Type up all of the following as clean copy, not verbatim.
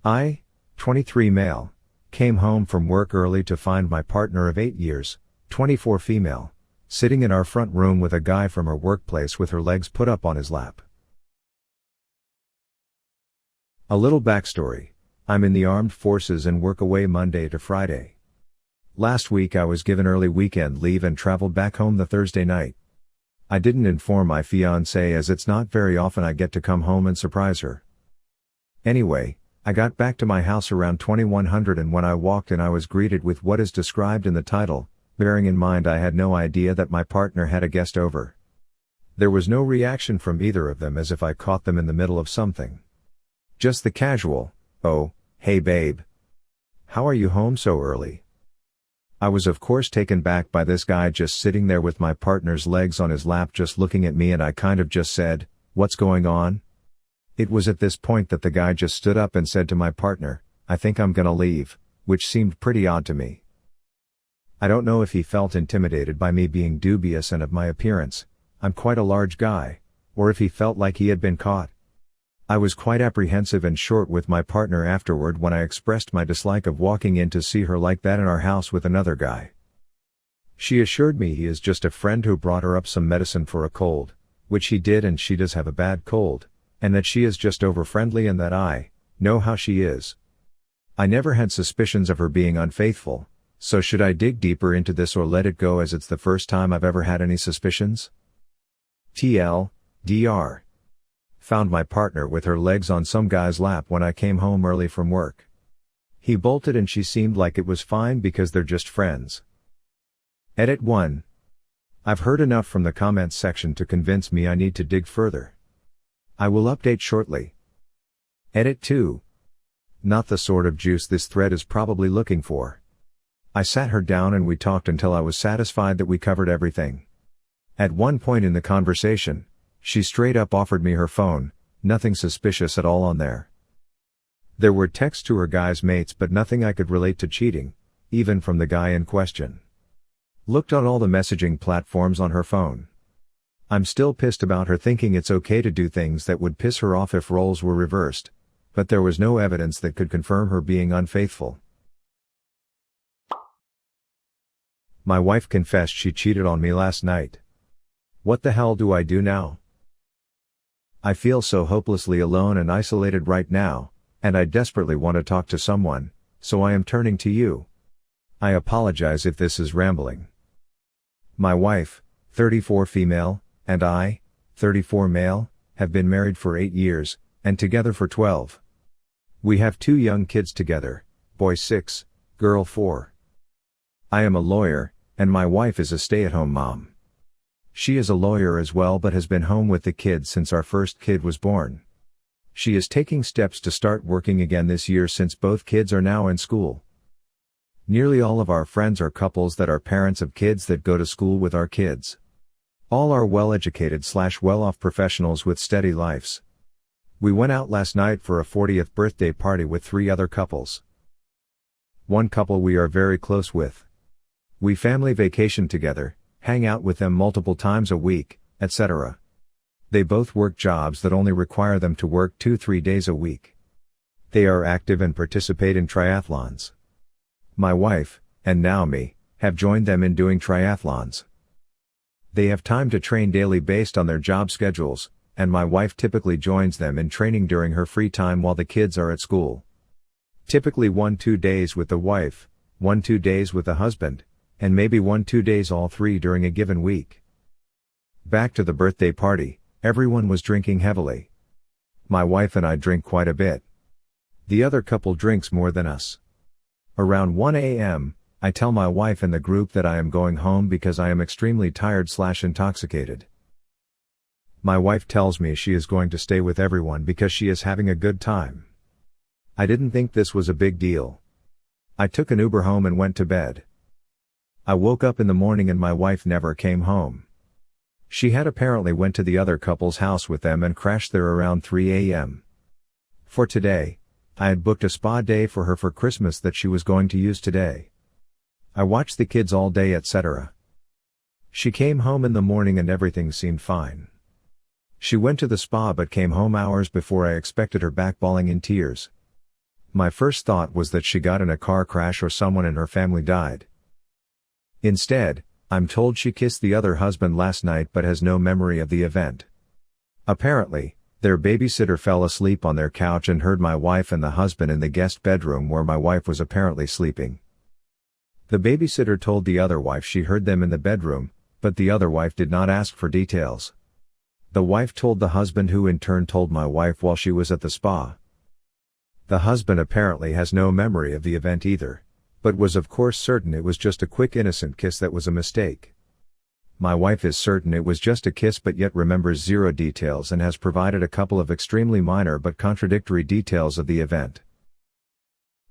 I, 23 male, came home from work early to find my partner of 8 years, 24 female, sitting in our front room with a guy from her workplace with her legs put up on his lap. A little backstory. I'm in the armed forces and work away Monday to Friday. Last week I was given early weekend leave and traveled back home the Thursday night. I didn't inform my fiancée as it's not very often I get to come home and surprise her. Anyway, I got back to my house around 2100 and when I walked in I was greeted with what is described in the title, bearing in mind I had no idea that my partner had a guest over. There was no reaction from either of them as if I caught them in the middle of something. Just the casual, "Oh, hey babe. How are you home so early?" I was of course taken back by this guy just sitting there with my partner's legs on his lap just looking at me and I kind of just said, "What's going on?" It was at this point that the guy just stood up and said to my partner, "I think I'm gonna leave," which seemed pretty odd to me. I don't know if he felt intimidated by me being dubious and of my appearance, I'm quite a large guy, or if he felt like he had been caught. I was quite apprehensive and short with my partner afterward when I expressed my dislike of walking in to see her like that in our house with another guy. She assured me he is just a friend who brought her up some medicine for a cold, which he did and she does have a bad cold, and that she is just over-friendly and that I know how she is. I never had suspicions of her being unfaithful, so should I dig deeper into this or let it go as it's the first time I've ever had any suspicions? TLDR. Found my partner with her legs on some guy's lap when I came home early from work. He bolted and she seemed like it was fine because they're just friends. Edit 1. I've heard enough from the comments section to convince me I need to dig further. I will update shortly. Edit 2. Not the sort of juice this thread is probably looking for. I sat her down and we talked until I was satisfied that we covered everything. At one point in the conversation, she straight up offered me her phone, nothing suspicious at all on there. There were texts to her guy's mates but nothing I could relate to cheating, even from the guy in question. Looked on all the messaging platforms on her phone. I'm still pissed about her thinking it's okay to do things that would piss her off if roles were reversed, but there was no evidence that could confirm her being unfaithful. My wife confessed she cheated on me last night. What the hell do I do now? I feel so hopelessly alone and isolated right now, and I desperately want to talk to someone, so I am turning to you. I apologize if this is rambling. My wife, 34 female, and I, 34 male, have been married for 8 years, and together for 12. We have 2 young kids together, boy 6, girl 4. I am a lawyer, and my wife is a stay-at-home mom. She is a lawyer as well but has been home with the kids since our first kid was born. She is taking steps to start working again this year since both kids are now in school. Nearly all of our friends are couples that are parents of kids that go to school with our kids. All are well-educated / well-off professionals with steady lives. We went out last night for a 40th birthday party with 3 other couples. One couple we are very close with. We family vacation together, hang out with them multiple times a week, etc. They both work jobs that only require them to work 2-3 days a week. They are active and participate in triathlons. My wife, and now me, have joined them in doing triathlons. They have time to train daily based on their job schedules, and my wife typically joins them in training during her free time while the kids are at school. Typically 1-2 days with the wife, 1-2 days with the husband, and maybe 1-2 days all 3 during a given week. Back to the birthday party, everyone was drinking heavily. My wife and I drink quite a bit. The other couple drinks more than us. Around 1 a.m., I tell my wife and the group that I am going home because I am extremely tired / intoxicated. My wife tells me she is going to stay with everyone because she is having a good time. I didn't think this was a big deal. I took an Uber home and went to bed. I woke up in the morning and my wife never came home. She had apparently went to the other couple's house with them and crashed there around 3 a.m. For today, I had booked a spa day for her for Christmas that she was going to use today. I watched the kids all day, etc. She came home in the morning and everything seemed fine. She went to the spa but came home hours before I expected her back bawling in tears. My first thought was that she got in a car crash or someone in her family died. Instead, I'm told she kissed the other husband last night but has no memory of the event. Apparently, their babysitter fell asleep on their couch and heard my wife and the husband in the guest bedroom where my wife was apparently sleeping. The babysitter told the other wife she heard them in the bedroom, but the other wife did not ask for details. The wife told the husband, who in turn told my wife while she was at the spa. The husband apparently has no memory of the event either, but was of course certain it was just a quick innocent kiss that was a mistake. My wife is certain it was just a kiss but yet remembers zero details and has provided a couple of extremely minor but contradictory details of the event.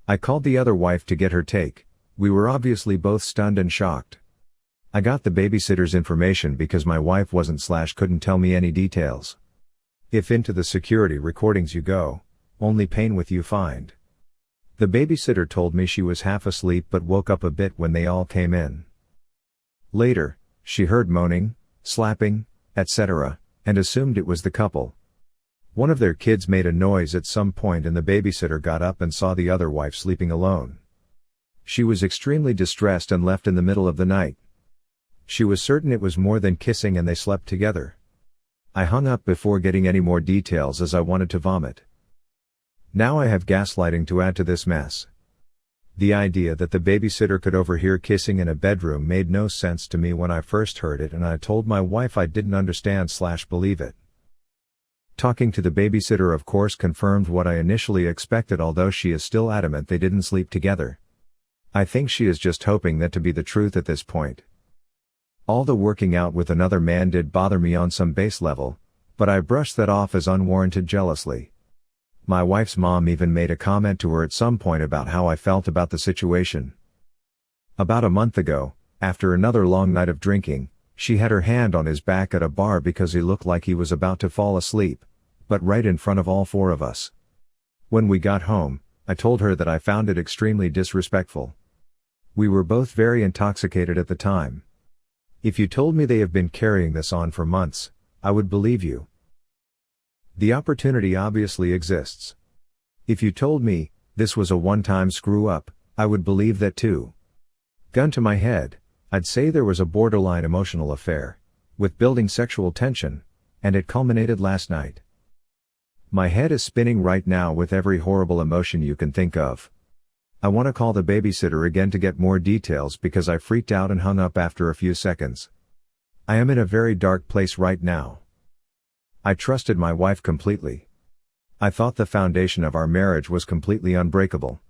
I called the other wife to get her take. We were obviously both stunned and shocked. I got the babysitter's information because my wife couldn't tell me any details. If into the security recordings you go, only pain with you find. The babysitter told me she was half asleep but woke up a bit when they all came in. Later, she heard moaning, slapping, etc., and assumed it was the couple. One of their kids made a noise at some point and the babysitter got up and saw the other wife sleeping alone. She was extremely distressed and left in the middle of the night. She was certain it was more than kissing and they slept together. I hung up before getting any more details as I wanted to vomit. Now I have gaslighting to add to this mess. The idea that the babysitter could overhear kissing in a bedroom made no sense to me when I first heard it, and I told my wife I didn't understand/believe it. Talking to the babysitter of course confirmed what I initially expected, although she is still adamant they didn't sleep together. I think she is just hoping that to be the truth at this point. All the working out with another man did bother me on some base level, but I brushed that off as unwarranted jealousy. My wife's mom even made a comment to her at some point about how I felt about the situation. About a month ago, after another long night of drinking, she had her hand on his back at a bar because he looked like he was about to fall asleep, but right in front of all four of us. When we got home, I told her that I found it extremely disrespectful. We were both very intoxicated at the time. If you told me they have been carrying this on for months, I would believe you. The opportunity obviously exists. If you told me this was a one-time screw-up, I would believe that too. Gun to my head, I'd say there was a borderline emotional affair, with building sexual tension, and it culminated last night. My head is spinning right now with every horrible emotion you can think of. I want to call the babysitter again to get more details because I freaked out and hung up after a few seconds. I am in a very dark place right now. I trusted my wife completely. I thought the foundation of our marriage was completely unbreakable.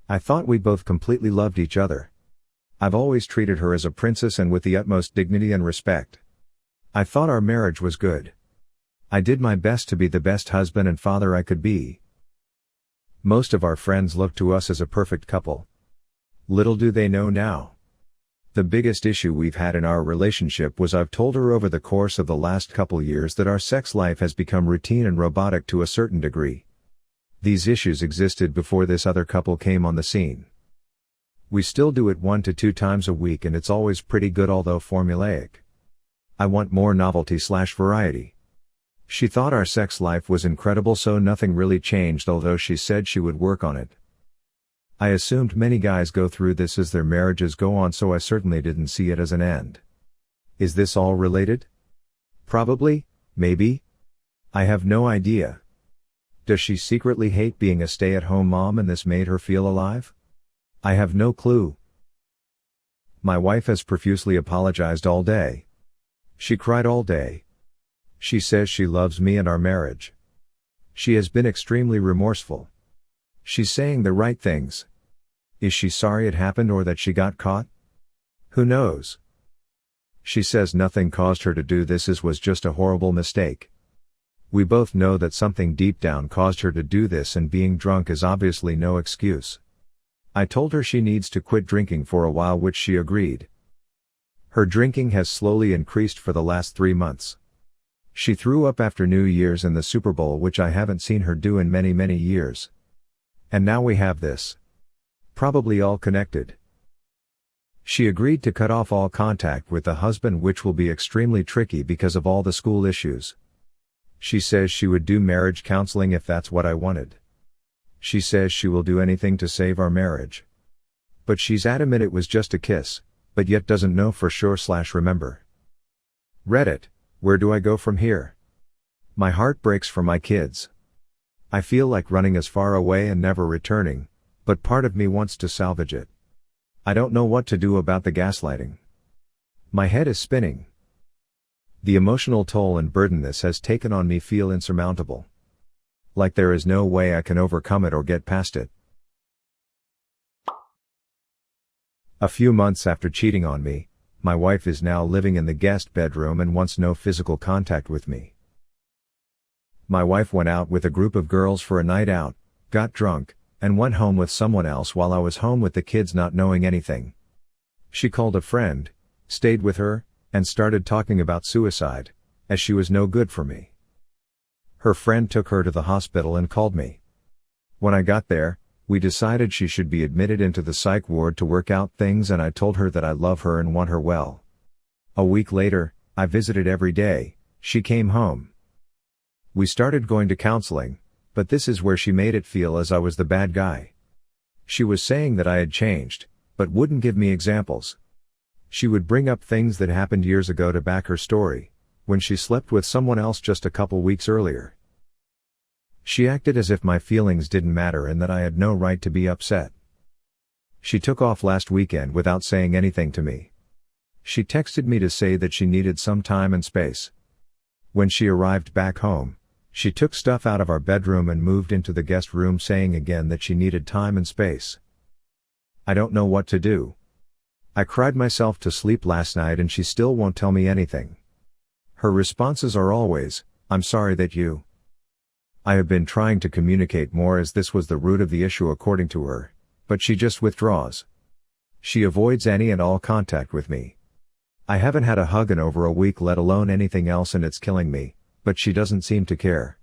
I thought we both completely loved each other. I've always treated her as a princess and with the utmost dignity and respect. I thought our marriage was good. I did my best to be the best husband and father I could be. Most of our friends look to us as a perfect couple. Little do they know now. The biggest issue we've had in our relationship was I've told her over the course of the last couple years that our sex life has become routine and robotic to a certain degree. These issues existed before this other couple came on the scene. We still do it 1 to 2 times a week and it's always pretty good, although formulaic. I want more novelty/variety. She thought our sex life was incredible, so nothing really changed, although she said she would work on it. I assumed many guys go through this as their marriages go on, so I certainly didn't see it as an end. Is this all related? Probably, maybe. I have no idea. Does she secretly hate being a stay-at-home mom and this made her feel alive? I have no clue. My wife has profusely apologized all day. She cried all day. She says she loves me and our marriage. She has been extremely remorseful. She's saying the right things. Is she sorry it happened or that she got caught? Who knows? She says nothing caused her to do this, it was just a horrible mistake. We both know that something deep down caused her to do this, and being drunk is obviously no excuse. I told her she needs to quit drinking for a while, which she agreed. Her drinking has slowly increased for the last 3 months. She threw up after New Year's and the Super Bowl, which I haven't seen her do in many years. And now we have this. Probably all connected. She agreed to cut off all contact with the husband, which will be extremely tricky because of all the school issues. She says she would do marriage counseling if that's what I wanted. She says she will do anything to save our marriage. But she's adamant it was just a kiss, but yet doesn't know for sure/remember. Reddit, where do I go from here? My heart breaks for my kids. I feel like running as far away and never returning, but part of me wants to salvage it. I don't know what to do about the gaslighting. My head is spinning. The emotional toll and burden this has taken on me feel insurmountable. Like there is no way I can overcome it or get past it. A few months after cheating on me, my wife is now living in the guest bedroom and wants no physical contact with me. My wife went out with a group of girls for a night out, got drunk, and went home with someone else while I was home with the kids not knowing anything. She called a friend, stayed with her, and started talking about suicide, as she was no good for me. Her friend took her to the hospital and called me. When I got there, we decided she should be admitted into the psych ward to work out things, and I told her that I love her and want her well. A week later, I visited every day. She came home. We started going to counseling, but this is where she made it feel as I was the bad guy. She was saying that I had changed, but wouldn't give me examples. She would bring up things that happened years ago to back her story, when she slept with someone else just a couple weeks earlier. She acted as if my feelings didn't matter and that I had no right to be upset. She took off last weekend without saying anything to me. She texted me to say that she needed some time and space. When she arrived back home, she took stuff out of our bedroom and moved into the guest room, saying again that she needed time and space. I don't know what to do. I cried myself to sleep last night and she still won't tell me anything. Her responses are always, "I'm sorry that you..." I have been trying to communicate more as this was the root of the issue according to her, but she just withdraws. She avoids any and all contact with me. I haven't had a hug in over a week, let alone anything else, and it's killing me, but she doesn't seem to care.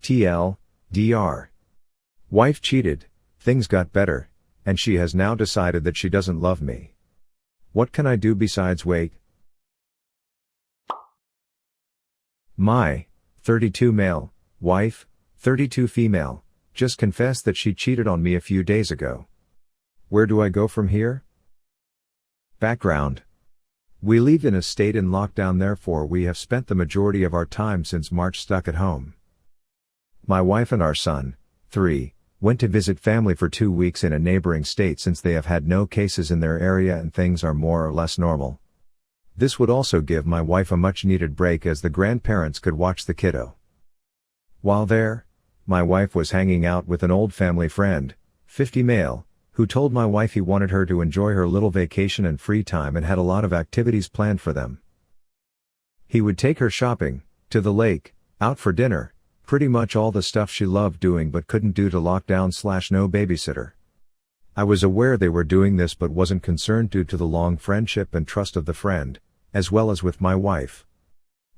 TL.DR. Wife cheated, things got better, and she has now decided that she doesn't love me. What can I do besides wait? My 32 male wife, 32 female, just confessed that she cheated on me a few days ago. Where do I go from here? Background. We live in a state in lockdown, therefore we have spent the majority of our time since March stuck at home. My wife and our son, 3, went to visit family for 2 weeks in a neighboring state since they have had no cases in their area and things are more or less normal. This would also give my wife a much needed break as the grandparents could watch the kiddo. While there, my wife was hanging out with an old family friend, 50 male, who told my wife he wanted her to enjoy her little vacation and free time and had a lot of activities planned for them. He would take her shopping, to the lake, out for dinner, pretty much all the stuff she loved doing but couldn't do to lockdown/no babysitter. I was aware they were doing this but wasn't concerned due to the long friendship and trust of the friend, as well as with my wife.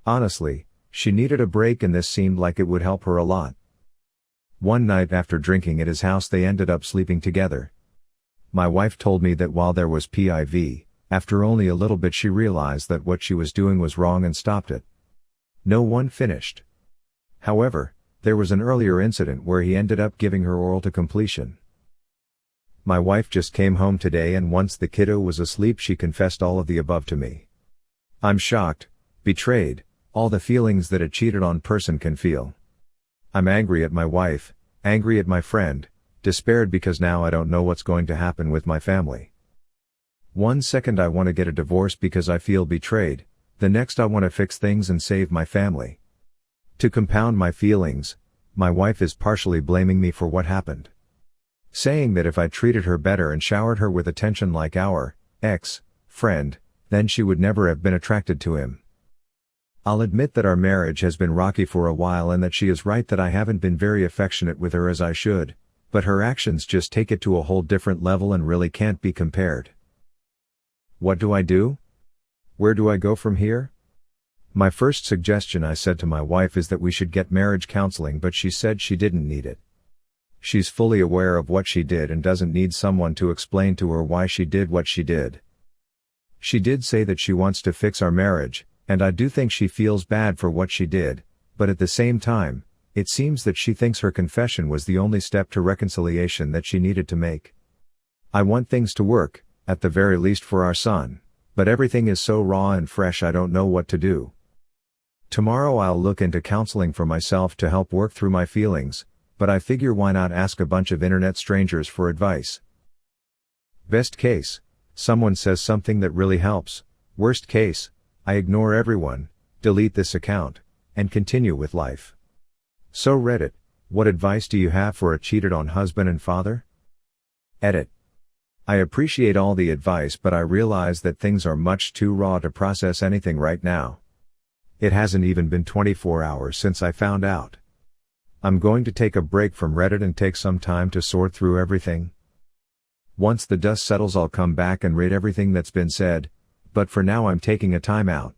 Honestly, she needed a break and this seemed like it would help her a lot. One night after drinking at his house they ended up sleeping together. My wife told me that while there was PIV, after only a little bit she realized that what she was doing was wrong and stopped it. No one finished. However, there was an earlier incident where he ended up giving her oral to completion. My wife just came home today and once the kiddo was asleep she confessed all of the above to me. I'm shocked, betrayed, all the feelings that a cheated on person can feel. I'm angry at my wife, angry at my friend, despaired because now I don't know what's going to happen with my family. One second I want to get a divorce because I feel betrayed, the next I want to fix things and save my family. To compound my feelings, my wife is partially blaming me for what happened. Saying that if I treated her better and showered her with attention like our ex-friend, then she would never have been attracted to him. I'll admit that our marriage has been rocky for a while and that she is right that I haven't been very affectionate with her as I should, but her actions just take it to a whole different level and really can't be compared. What do I do? Where do I go from here? My first suggestion I said to my wife is that we should get marriage counseling, but she said she didn't need it. She's fully aware of what she did and doesn't need someone to explain to her why she did what she did. She did say that she wants to fix our marriage, and I do think she feels bad for what she did, but at the same time, It seems that she thinks her confession was the only step to reconciliation that she needed to make. I want things to work, at the very least for our son, but everything is so raw and fresh I don't know what to do. Tomorrow I'll look into counseling for myself to help work through my feelings, but I figure why not ask a bunch of internet strangers for advice. Best case, someone says something that really helps. Worst case, I ignore everyone, delete this account, and continue with life. So Reddit, what advice do you have for a cheated on husband and father? Edit. I appreciate all the advice, but I realize that things are much too raw to process anything right now. It hasn't even been 24 hours since I found out. I'm going to take a break from Reddit and take some time to sort through everything. Once the dust settles I'll come back and read everything that's been said, but for now I'm taking a time out.